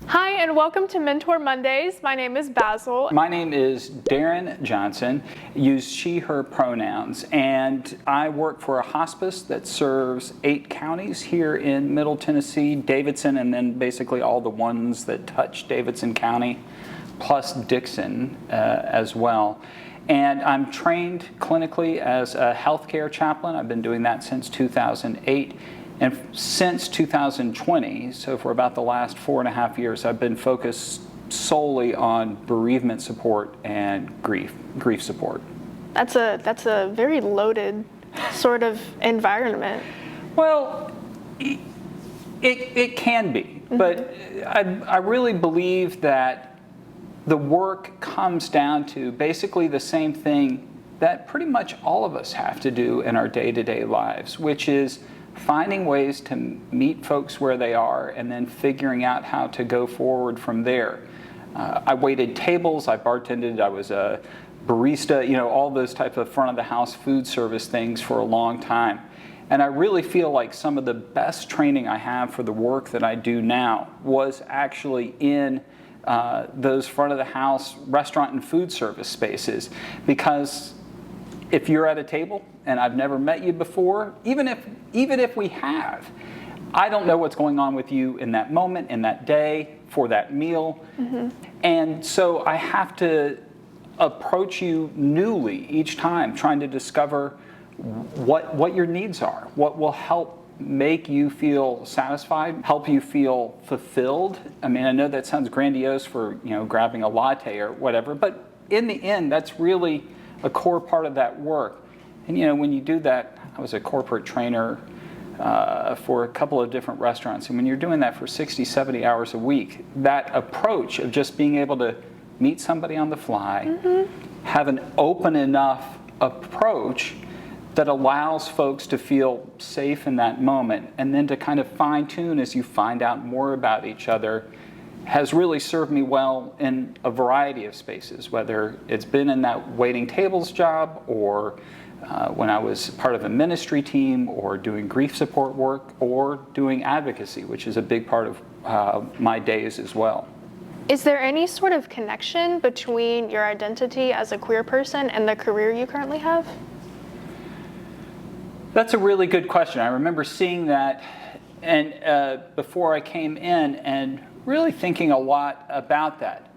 Hi, and welcome to Mentor Mondays. My name is Basil. My name is Dahron Johnson. Use she, her pronouns. And I work for a hospice that serves 8 counties here in Middle Tennessee, Davidson, and then basically all the ones that touch Davidson County, plus Dixon as well. And I'm trained clinically as a healthcare chaplain. I've been doing that since 2008. And since 2020, so for about the last 4.5 years, I've been focused solely on bereavement support and grief support. That's a very loaded sort of environment. Well, it can be, but I really believe that the work comes down to basically the same thing that pretty much all of us have to do in our day-to-day lives, which is finding ways to meet folks where they are and then figuring out how to go forward from there. I waited tables, I bartended, I was a barista, all those type of front of the house food service things for a long time. And I really feel like some of the best training I have for the work that I do now was actually in those front of the house restaurant and food service spaces, because if you're at a table and I've never met you before, even if we have, I don't know what's going on with you in that moment, in that day, for that meal. And so I have to approach you newly each time, trying to discover what your needs are, what will help make you feel satisfied, help you feel fulfilled. I mean, I know that sounds grandiose for, grabbing a latte or whatever, but in the end, that's really a core part of that work. And when you do that, I was a corporate trainer for a couple of different restaurants, and when you're doing that for 60, 70 hours a week, that approach of just being able to meet somebody on the fly, have an open enough approach that allows folks to feel safe in that moment, and then to kind of fine-tune as you find out more about each other, has really served me well in a variety of spaces, whether it's been in that waiting tables job, or when I was part of a ministry team, or doing grief support work, or doing advocacy, which is a big part of my days as well. Is there any sort of connection between your identity as a queer person and the career you currently have? That's a really good question. I remember seeing that and before I came in, and really thinking a lot about that.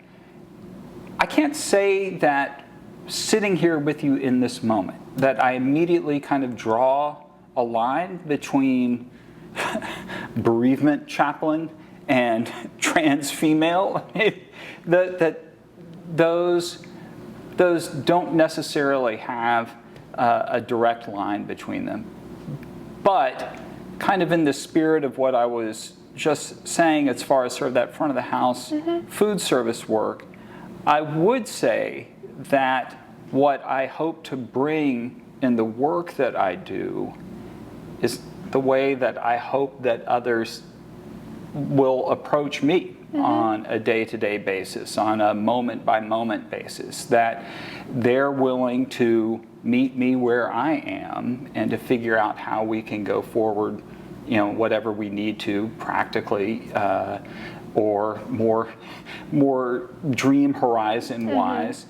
I can't say that sitting here with you in this moment, that I immediately kind of draw a line between bereavement chaplain and trans female. that those don't necessarily have a direct line between them. But kind of in the spirit of what I was just saying, as far as sort of that front of the house food service work, I would say that what I hope to bring in the work that I do is the way that I hope that others will approach me on a day-to-day basis, on a moment-by-moment basis, that they're willing to meet me where I am and to figure out how we can go forward, whatever we need to practically, or more dream horizon wise,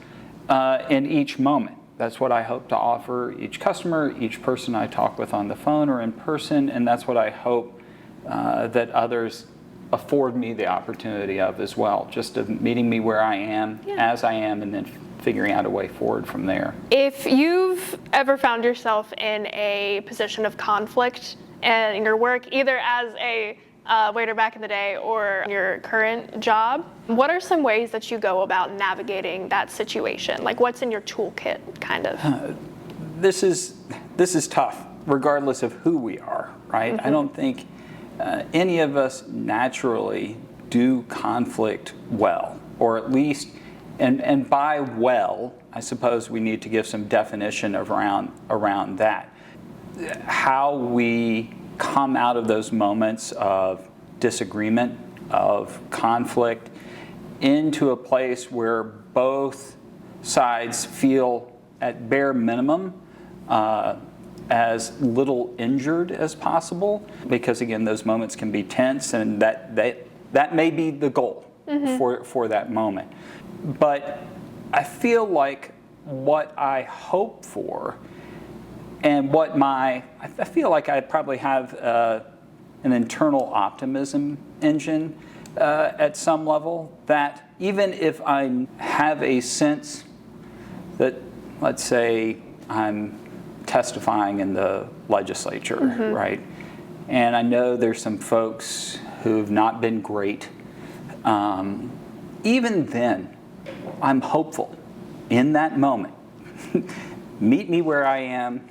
in each moment. That's what I hope to offer each customer, each person I talk with on the phone or in person, and that's what I hope that others afford me the opportunity of as well, just of meeting me where I am, as I am, and then figuring out a way forward from there. If you've ever found yourself in a position of conflict in your work, either as a waiter back in the day or your current job, what are some ways that you go about navigating that situation? Like, what's in your toolkit, kind of? This is tough, regardless of who we are, right? I don't think any of us naturally do conflict well, or at least, and by well, I suppose we need to give some definition around that. How we come out of those moments of disagreement, of conflict, into a place where both sides feel at bare minimum as little injured as possible, because again, those moments can be tense, and that may be the goal, for that moment. But I feel like what I hope for and I feel like I probably have an internal optimism engine at some level, that even if I have a sense that, let's say, I'm testifying in the legislature, right? And I know there's some folks who've not been great. Even then, I'm hopeful in that moment. Meet me where I am.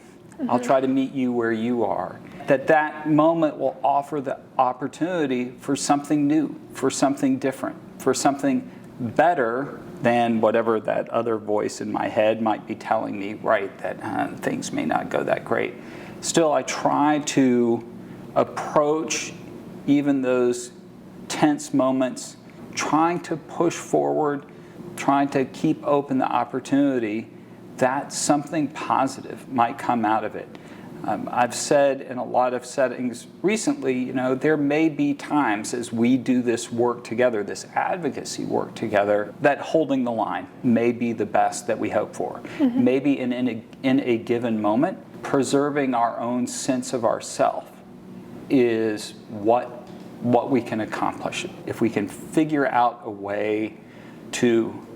I'll try to meet you where you are. That moment will offer the opportunity for something new, for something different, for something better than whatever that other voice in my head might be telling me, right, that things may not go that great. Still, I try to approach even those tense moments, trying to push forward, trying to keep open the opportunity that something positive might come out of it. I've said in a lot of settings recently, there may be times as we do this work together, this advocacy work together, that holding the line may be the best that we hope for. Maybe in a given moment, preserving our own sense of ourself is what we can accomplish. If we can figure out a way to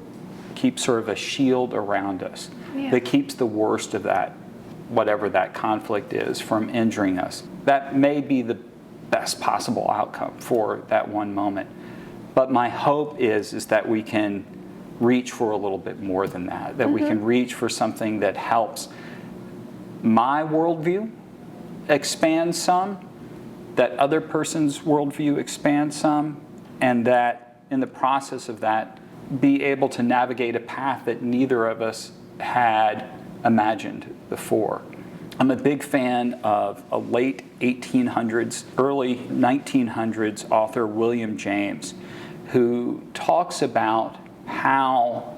keep sort of a shield around us that keeps the worst of that, whatever that conflict is, from injuring us. That may be the best possible outcome for that one moment. But my hope is that we can reach for a little bit more than that, that we can reach for something that helps my worldview expand some, that other person's worldview expand some, and that in the process of that, be able to navigate a path that neither of us had imagined before. I'm a big fan of a late 1800s, early 1900s author, William James, who talks about how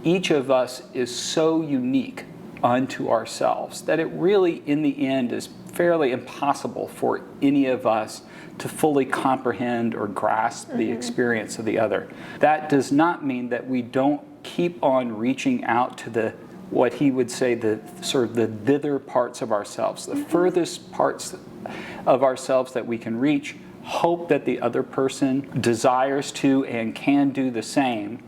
each of us is so unique unto ourselves that it really, in the end, is fairly impossible for any of us to fully comprehend or grasp the experience of the other. That does not mean that we don't keep on reaching out to what he would say, the sort of the thither parts of ourselves, the furthest parts of ourselves that we can reach, hope that the other person desires to and can do the same,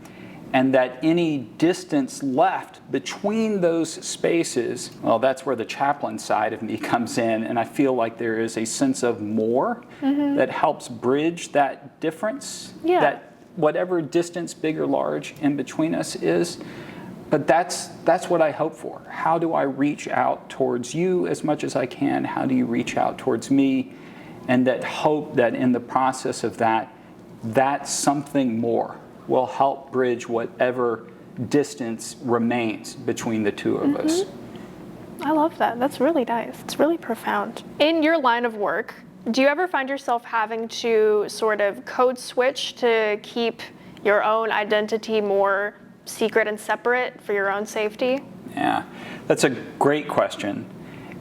and that any distance left between those spaces, well, that's where the chaplain side of me comes in, and I feel like there is a sense of more that helps bridge that difference, that whatever distance, big or large, in between us is. But that's what I hope for. How do I reach out towards you as much as I can? How do you reach out towards me? And that hope that in the process of that something more will help bridge whatever distance remains between the two of us. I love that. That's really nice. It's really profound. In your line of work, do you ever find yourself having to sort of code switch to keep your own identity more secret and separate for your own safety? Yeah, that's a great question.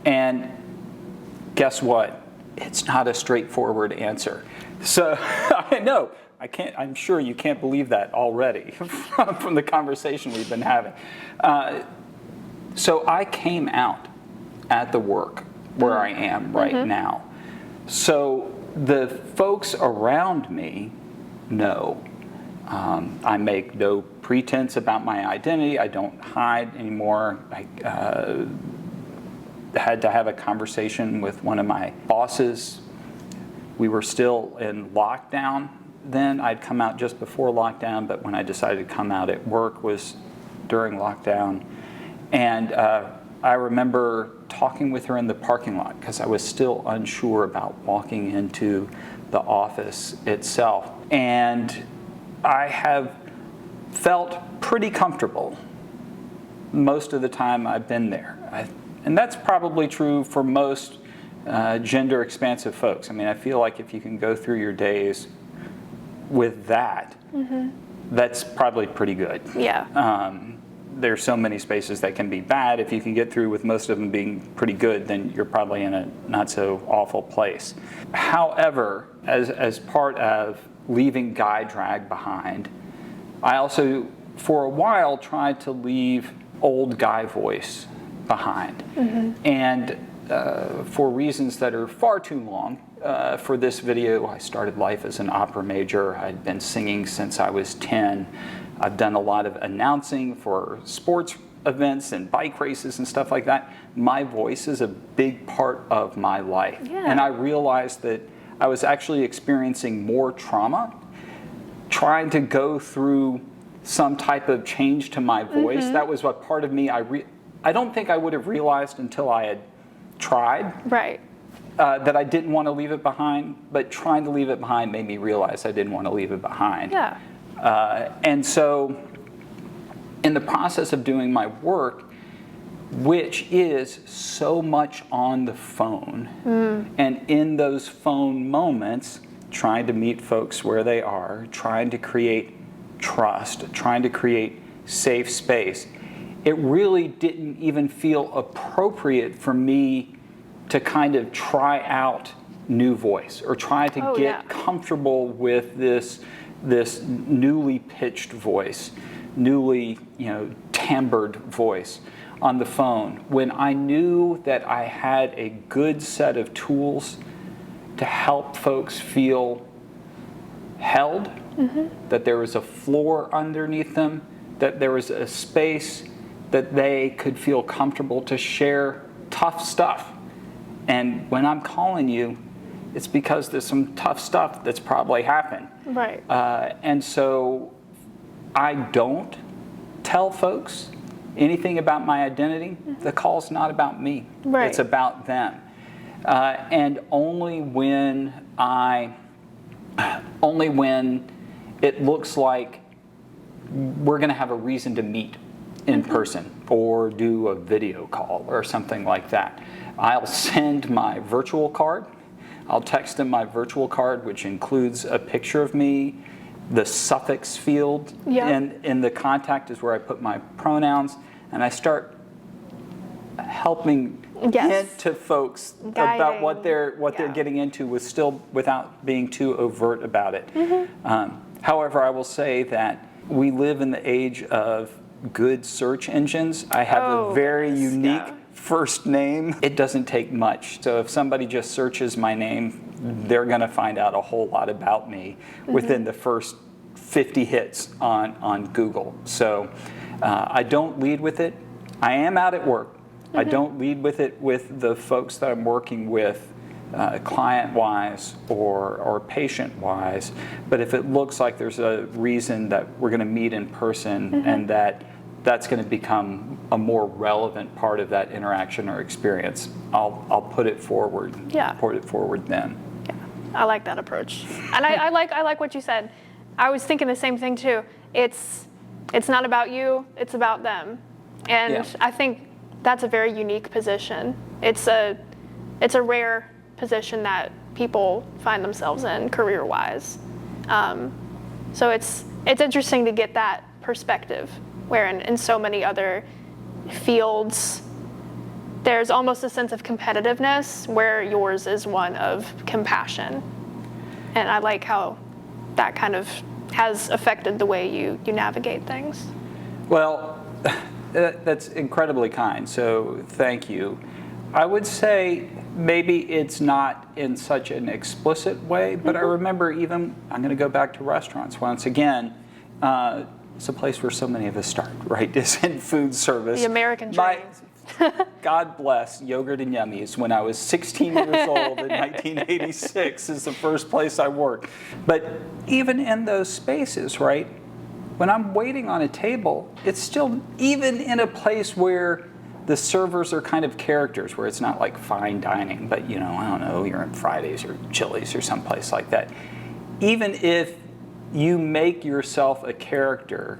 And guess what? It's not a straightforward answer. So I know, I'm sure you can't believe that already from the conversation we've been having. So I came out at the work where I am right now. So the folks around me know. I make no pretense about my identity. I don't hide anymore. I had to have a conversation with one of my bosses. We were still in lockdown then. I'd come out just before lockdown, but when I decided to come out at work was during lockdown. And I remember talking with her in the parking lot because I was still unsure about walking into the office itself. And I have felt pretty comfortable most of the time I've been there. And that's probably true for most gender expansive folks. I mean, I feel like if you can go through your days with that, that's probably pretty good. Yeah. there's so many spaces that can be bad. If you can get through with most of them being pretty good, then you're probably in a not so awful place. However, as part of leaving guy drag behind, I also, for a while, tried to leave old guy voice behind. And for reasons that are far too long, for this video, I started life as an opera major. I'd been singing since I was 10. I've done a lot of announcing for sports events and bike races and stuff like that. My voice is a big part of my life. Yeah. And I realized that I was actually experiencing more trauma trying to go through some type of change to my voice. That was what part of me, I don't think I would have realized until I had tried. Right. That I didn't want to leave it behind, but trying to leave it behind made me realize I didn't want to leave it behind. Yeah. And so in the process of doing my work, which is so much on the phone, and in those phone moments, trying to meet folks where they are, trying to create trust, trying to create safe space, it really didn't even feel appropriate for me to kind of try out new voice or try to get comfortable with this newly pitched voice, newly timbred voice on the phone, when I knew that I had a good set of tools to help folks feel held, that there was a floor underneath them, that there was a space that they could feel comfortable to share tough stuff. And when I'm calling you, it's because there's some tough stuff that's probably happened. Right. And so I don't tell folks anything about my identity. The call's not about me. Right. It's about them. And only when it looks like we're going to have a reason to meet in person or do a video call or something like that, I'll send my virtual card. I'll text them my virtual card, which includes a picture of me. The suffix field in the contact is where I put my pronouns, and I start helping hint to folks about what they're getting into without being too overt about it. However, I will say that we live in the age of good search engines. I have a very unique first name. It doesn't take much. So if somebody just searches my name, they're going to find out a whole lot about me within the first 50 hits on Google. So I don't lead with it. I am out at work. I don't lead with it with the folks that I'm working with, client-wise or patient-wise. But if it looks like there's a reason that we're going to meet in person and that's going to become a more relevant part of that interaction or experience, I'll put it forward. Yeah. Put it forward then. Yeah. I like that approach. And I like what you said. I was thinking the same thing too. It's not about you, it's about them. And I think that's a very unique position. It's a rare position that people find themselves in career-wise. So it's interesting to get that perspective, where in so many other fields, there's almost a sense of competitiveness, where yours is one of compassion. And I like how that kind of has affected the way you navigate things. Well, that's incredibly kind, so thank you. I would say maybe it's not in such an explicit way, but I remember I'm going to go back to restaurants once again. It's a place where so many of us start, right? Is in food service. The American dream. God bless Yogurt and Yummies. When I was 16 years old in 1986 is the first place I worked. But even in those spaces, right, when I'm waiting on a table, it's still, even in a place where the servers are kind of characters, where it's not like fine dining, but I don't know, you're in Fridays or Chili's or someplace like that. Even if you make yourself a character,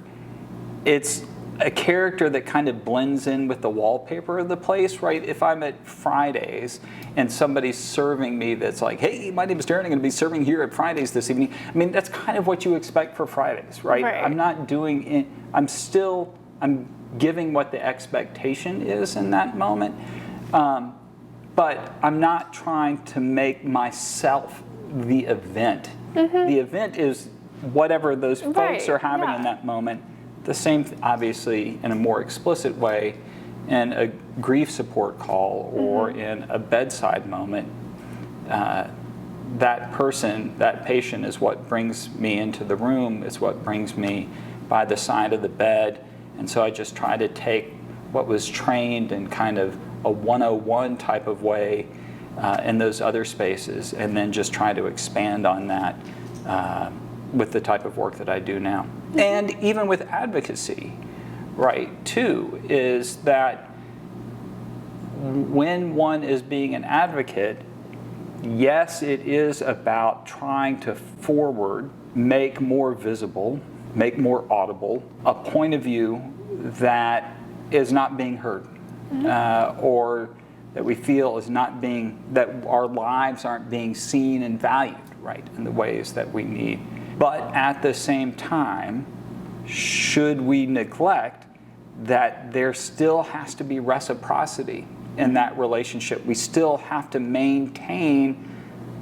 it's a character that kind of blends in with the wallpaper of the place, right? If I'm at Fridays and somebody's serving me that's like, hey, my name is Dahron, I'm going to be serving here at Fridays this evening. I mean, that's kind of what you expect for Fridays, right? I'm not doing it. I'm giving what the expectation is in that moment. But I'm not trying to make myself the event. The event is whatever those folks are having in that moment. The same, obviously, in a more explicit way, in a grief support call or in a bedside moment. That person, that patient, is what brings me into the room. It's what brings me by the side of the bed. And so I just try to take what was trained in kind of a 101 type of way in those other spaces, and then just try to expand on that with the type of work that I do now. And even with advocacy, right, too, is that when one is being an advocate, yes, it is about trying to forward, make more visible, make more audible a point of view that is not being heard, or that we feel is not being, that our lives aren't being seen and valued, right, in the ways that we need. But at the same time, should we neglect that there still has to be reciprocity in that relationship? We still have to maintain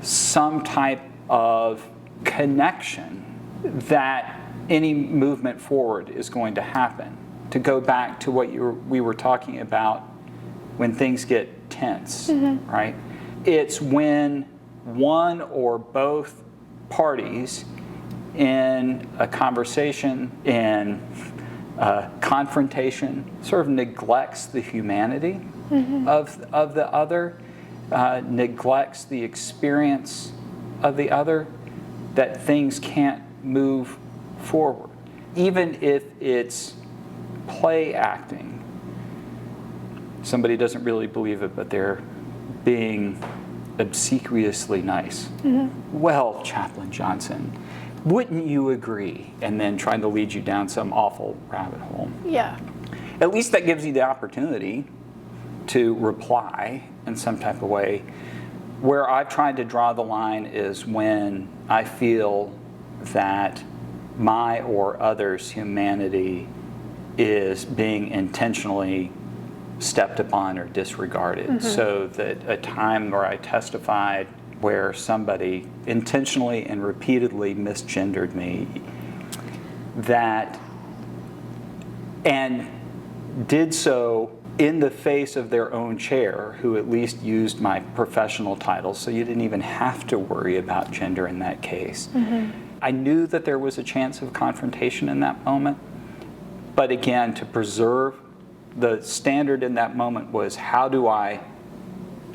some type of connection that any movement forward is going to happen. To go back to what we were talking about when things get tense, right? It's when one or both parties in a conversation, in a confrontation, sort of neglects the humanity of the other, neglects the experience of the other, that things can't move forward. Even if it's play acting, somebody doesn't really believe it, but they're being obsequiously nice. Well, Chaplain Johnson, wouldn't you agree? And then trying to lead you down some awful rabbit hole. Yeah. At least that gives you the opportunity to reply in some type of way. Where I've tried to draw the line is when I feel that my or others' humanity is being intentionally stepped upon or disregarded. So that a time where I testified where somebody intentionally and repeatedly misgendered me, and did so in the face of their own chair, who at least used my professional titles, so you didn't even have to worry about gender in that case. I knew that there was a chance of confrontation in that moment, but again, to preserve, the standard in that moment was, how do I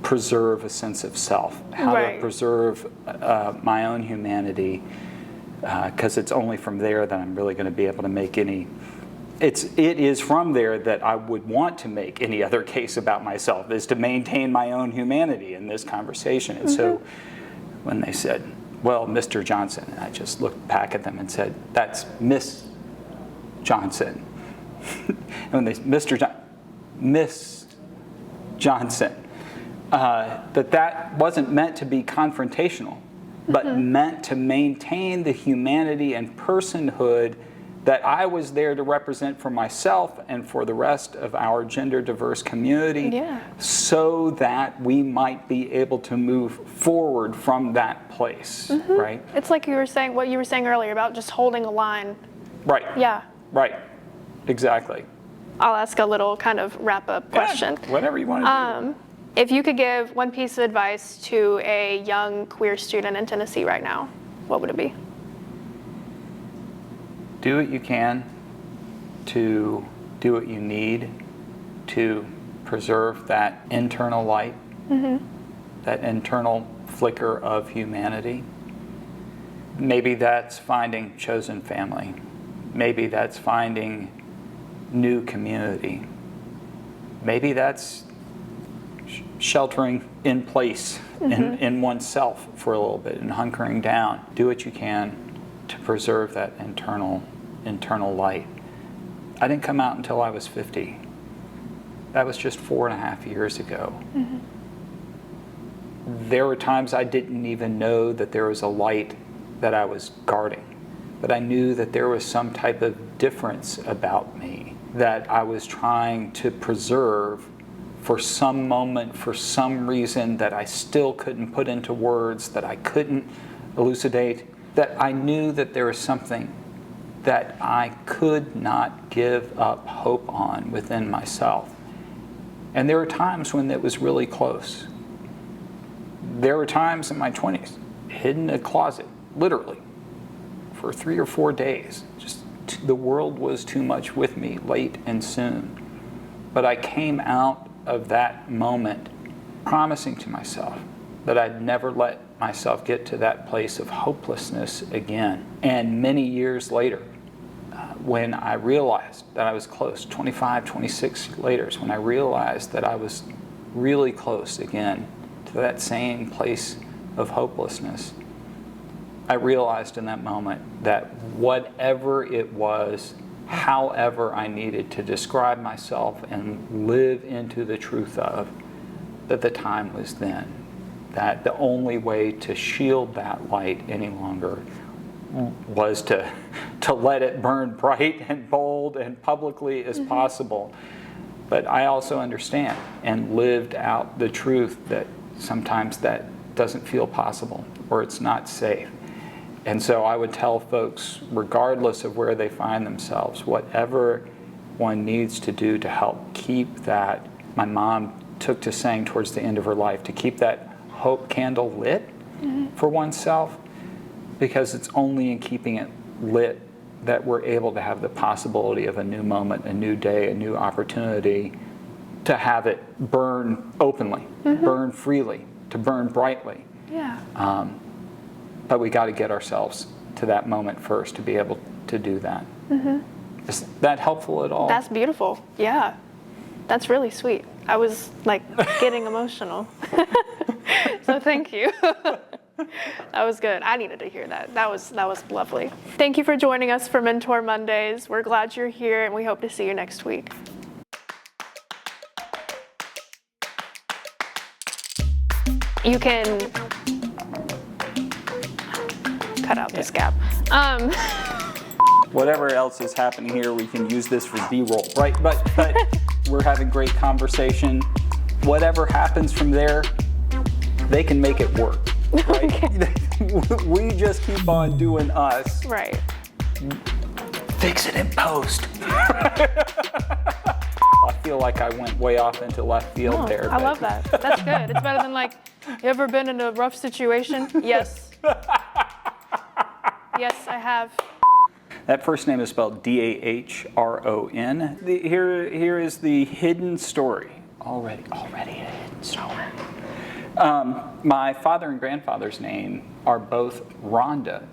preserve a sense of self? How do I preserve my own humanity? Because it's only from there that I'm really going to be able to make any. It is from there that I would want to make any other case about myself, is to maintain my own humanity in this conversation. And so when they said, well, Mr. Johnson, I just looked back at them and said, that's Miss Johnson. And when they said, Miss Johnson, that wasn't meant to be confrontational, but meant to maintain the humanity and personhood that I was there to represent for myself and for the rest of our gender diverse community, so that we might be able to move forward from that place, right? It's like you were saying, what you were saying earlier about just holding a line. Right. Yeah. Right. Exactly. I'll ask a little kind of wrap-up question. Whatever you want to do. If you could give one piece of advice to a young queer student in Tennessee right now, what would it be? Do what you can to do what you need to preserve that internal light, that internal flicker of humanity. Maybe that's finding chosen family. Maybe that's finding new community. Maybe that's sheltering in place in oneself for a little bit and hunkering down. Do what you can to preserve that internal light. I didn't come out until I was 50. That was just 4.5 years ago. There were times I didn't even know that there was a light that I was guarding, but I knew that there was some type of difference about me that I was trying to preserve for some moment, for some reason that I still couldn't put into words, that I couldn't elucidate, that I knew that there was something that I could not give up hope on within myself. And there were times when it was really close. There were times in my 20s, hidden in a closet, literally, for 3 or 4 days. Just the world was too much with me, late and soon. But I came out of that moment promising to myself that I'd never let myself get to that place of hopelessness again. And many years later, when I realized that I was close, 25, 26 later, when I realized that I was really close again to that same place of hopelessness, I realized in that moment that whatever it was, however I needed to describe myself and live into the truth of, that the time was then. That the only way to shield that light any longer was to let it burn bright and bold and publicly as possible. But I also understand and lived out the truth that sometimes that doesn't feel possible or it's not safe. And so I would tell folks, regardless of where they find themselves, whatever one needs to do to help keep that, my mom took to saying towards the end of her life, to keep that hope candle lit for oneself, because it's only in keeping it lit that we're able to have the possibility of a new moment, a new day, a new opportunity, to have it burn openly, burn freely, to burn brightly. Yeah. But we got to get ourselves to that moment first to be able to do that. Is that helpful at all? That's beautiful. Yeah. That's really sweet. I was like getting emotional. So thank you. That was good. I needed to hear that. That was lovely. Thank you for joining us for Mentor Mondays. We're glad you're here and we hope to see you next week. You can cut out this gap. Whatever else is happening here, we can use this for B-roll, right? But we're having great conversation. Whatever happens from there, they can make it work. Right? Okay. We just keep on doing us. Right. Fix it in post. I feel like I went way off into left field there. I love that. That's good. It's better than like, you ever been in a rough situation? Yes. Yes, I have. That first name is spelled D-A-H-R-O-N. Here is the hidden story. Already a hidden story. My father and grandfather's name are both Rhonda,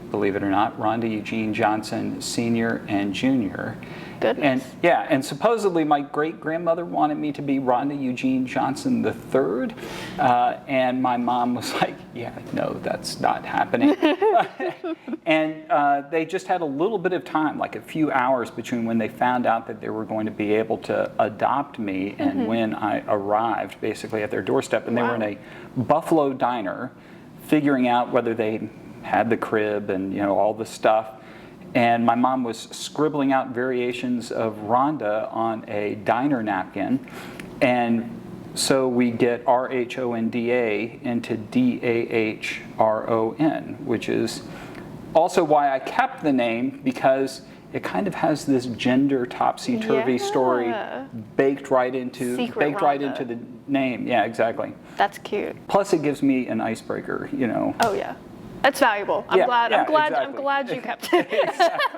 believe it or not. Rhonda Eugene Johnson, Sr. and Jr. Goodness. And supposedly my great-grandmother wanted me to be Rhonda Eugene Johnson III, and my mom was like, yeah, no, that's not happening. And they just had a little bit of time, like a few hours between when they found out that they were going to be able to adopt me and when I arrived basically at their doorstep. And they were in a Buffalo diner figuring out whether they had the crib and all the stuff. And my mom was scribbling out variations of Rhonda on a diner napkin. And so we get R-H-O-N-D-A into D-A-H-R-O-N, which is also why I kept the name, because it kind of has this gender topsy-turvy story baked right into the name. Yeah, exactly. That's cute. Plus it gives me an icebreaker, Oh yeah. That's valuable. I'm glad you kept it. Exactly.